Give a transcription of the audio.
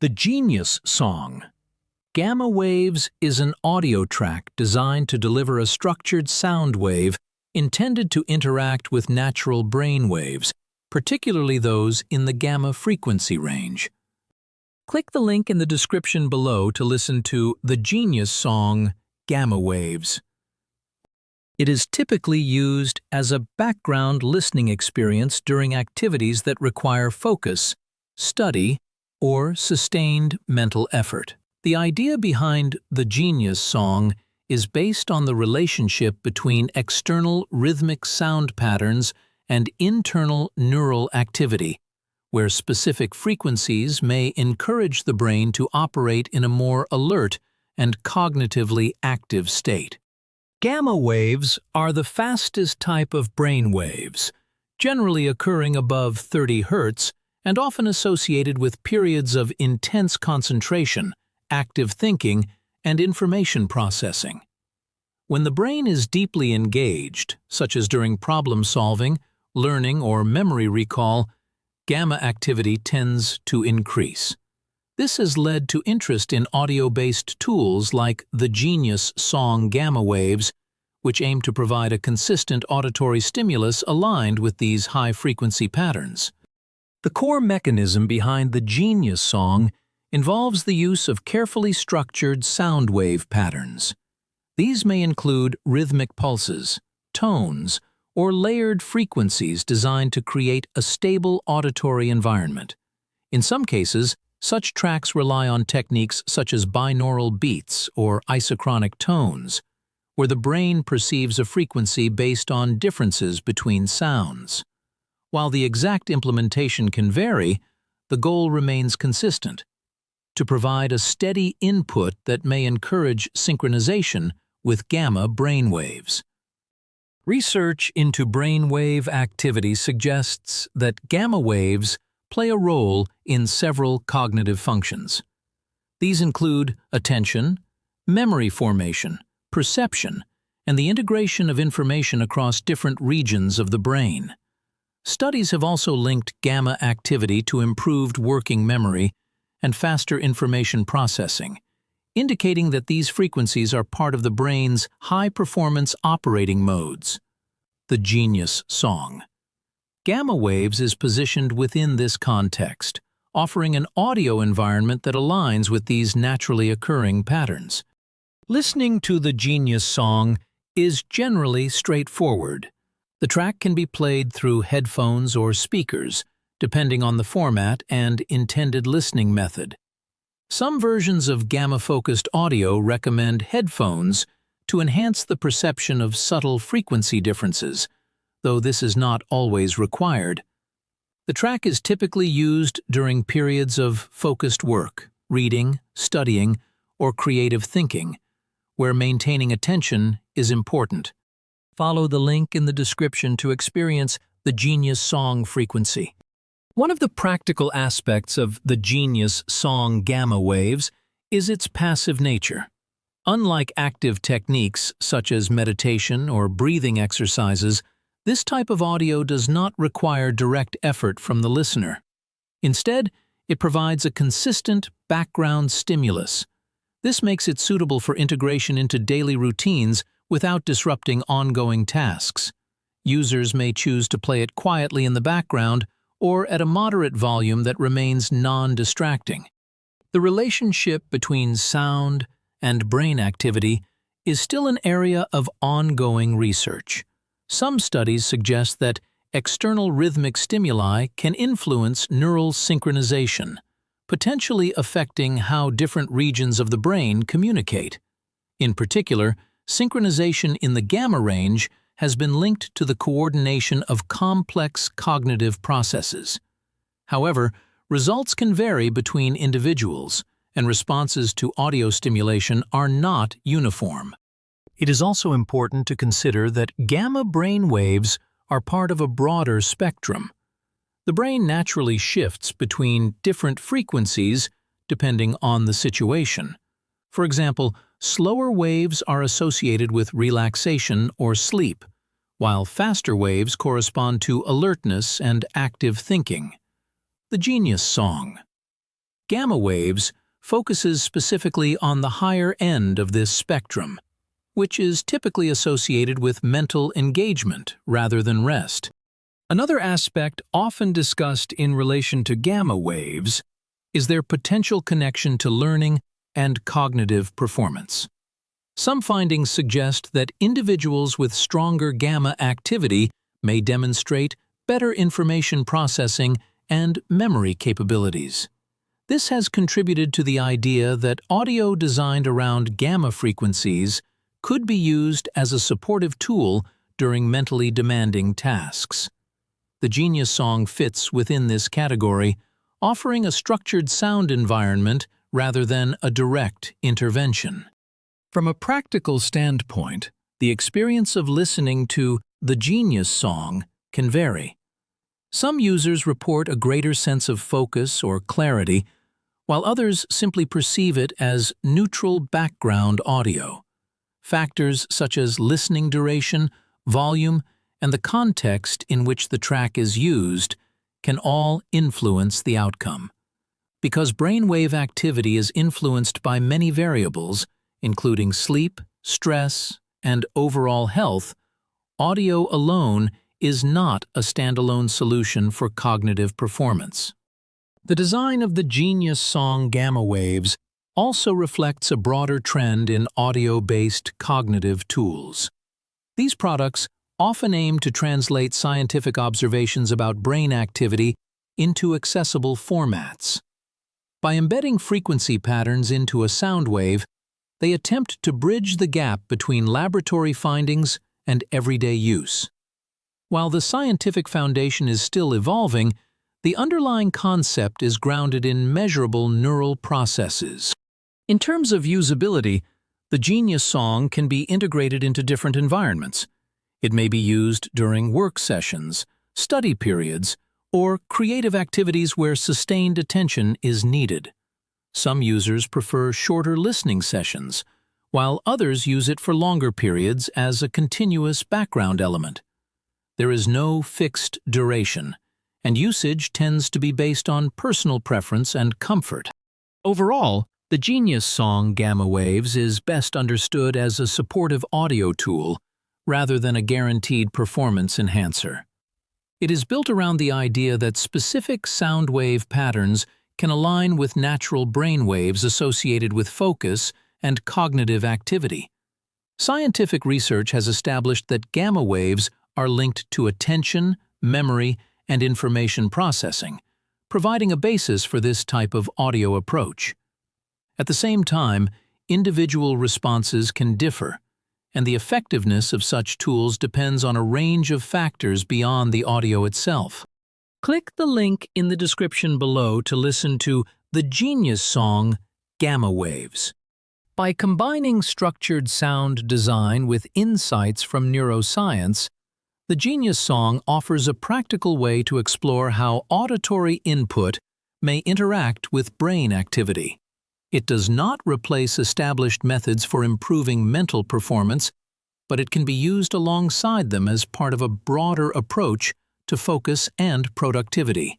The Genius Song. Gamma waves is an audio track designed to deliver a structured sound wave intended to interact with natural brain waves, particularly those in the gamma frequency range. Click the link in the description below to listen to The Genius Song, Gamma Waves. It is typically used as a background listening experience during activities that require focus, study, or sustained mental effort. The idea behind the Genius Song is based on the relationship between external rhythmic sound patterns and internal neural activity, where specific frequencies may encourage the brain to operate in a more alert and cognitively active state. Gamma waves are the fastest type of brain waves, generally occurring above 30 Hz and often associated with periods of intense concentration, active thinking, and information processing. When the brain is deeply engaged, such as during problem-solving, learning, or memory recall, gamma activity tends to increase. This has led to interest in audio-based tools like the Genius Song gamma waves, which aim to provide a consistent auditory stimulus aligned with these high-frequency patterns. The core mechanism behind the Genius Song involves the use of carefully structured sound wave patterns. These may include rhythmic pulses, tones, or layered frequencies designed to create a stable auditory environment. In some cases, such tracks rely on techniques such as binaural beats or isochronic tones, where the brain perceives a frequency based on differences between sounds. While the exact implementation can vary, the goal remains consistent: to provide a steady input that may encourage synchronization with gamma brainwaves. Research into brainwave activity suggests that gamma waves play a role in several cognitive functions. These include attention, memory formation, perception, and the integration of information across different regions of the brain. Studies have also linked gamma activity to improved working memory and faster information processing, indicating that these frequencies are part of the brain's high-performance operating modes. The Genius Song. Gamma waves is positioned within this context, offering an audio environment that aligns with these naturally occurring patterns. Listening to the Genius Song is generally straightforward. The track can be played through headphones or speakers, depending on the format and intended listening method. Some versions of gamma-focused audio recommend headphones to enhance the perception of subtle frequency differences, though this is not always required. The track is typically used during periods of focused work, reading, studying, or creative thinking, where maintaining attention is important. Follow the link in the description to experience the Genius Song frequency. One of the practical aspects of the Genius Song gamma waves is its passive nature. Unlike active techniques such as meditation or breathing exercises, this type of audio does not require direct effort from the listener. Instead, it provides a consistent background stimulus. This makes it suitable for integration into daily routines without disrupting ongoing tasks. Users may choose to play it quietly in the background or at a moderate volume that remains non-distracting. The relationship between sound and brain activity is still an area of ongoing research. Some studies suggest that external rhythmic stimuli can influence neural synchronization, potentially affecting how different regions of the brain communicate. In particular, synchronization in the gamma range has been linked to the coordination of complex cognitive processes. However, results can vary between individuals, and responses to audio stimulation are not uniform. It is also important to consider that gamma brain waves are part of a broader spectrum. The brain naturally shifts between different frequencies depending on the situation. For example, slower waves are associated with relaxation or sleep, while faster waves correspond to alertness and active thinking. The Genius Song. Gamma waves focuses specifically on the higher end of this spectrum, which is typically associated with mental engagement rather than rest. Another aspect often discussed in relation to gamma waves is their potential connection to learning and cognitive performance. Some findings suggest that individuals with stronger gamma activity may demonstrate better information processing and memory capabilities. This has contributed to the idea that audio designed around gamma frequencies could be used as a supportive tool during mentally demanding tasks. The Genius Song fits within this category, offering a structured sound environment rather than a direct intervention. From a practical standpoint, the experience of listening to the Genius Song can vary. Some users report a greater sense of focus or clarity, while others simply perceive it as neutral background audio. Factors such as listening duration, volume, and the context in which the track is used can all influence the outcome. Because brainwave activity is influenced by many variables, including sleep, stress, and overall health, audio alone is not a standalone solution for cognitive performance. The design of the Genius Song gamma waves also reflects a broader trend in audio-based cognitive tools. These products often aim to translate scientific observations about brain activity into accessible formats. By embedding frequency patterns into a sound wave, they attempt to bridge the gap between laboratory findings and everyday use. While the scientific foundation is still evolving, the underlying concept is grounded in measurable neural processes. In terms of usability, the Genius Song can be integrated into different environments. It may be used during work sessions, study periods, or creative activities where sustained attention is needed. Some users prefer shorter listening sessions, while others use it for longer periods as a continuous background element. There is no fixed duration, and usage tends to be based on personal preference and comfort. Overall, the Genius Song gamma waves is best understood as a supportive audio tool rather than a guaranteed performance enhancer. It is built around the idea that specific sound wave patterns can align with natural brain waves associated with focus and cognitive activity. Scientific research has established that gamma waves are linked to attention, memory, and information processing, providing a basis for this type of audio approach. At the same time, individual responses can differ, and the effectiveness of such tools depends on a range of factors beyond the audio itself. Click the link in the description below to listen to the Genius Song Gamma Waves. By combining structured sound design with insights from neuroscience, the Genius Song offers a practical way to explore how auditory input may interact with brain activity. It does not replace established methods for improving mental performance, but it can be used alongside them as part of a broader approach to focus and productivity.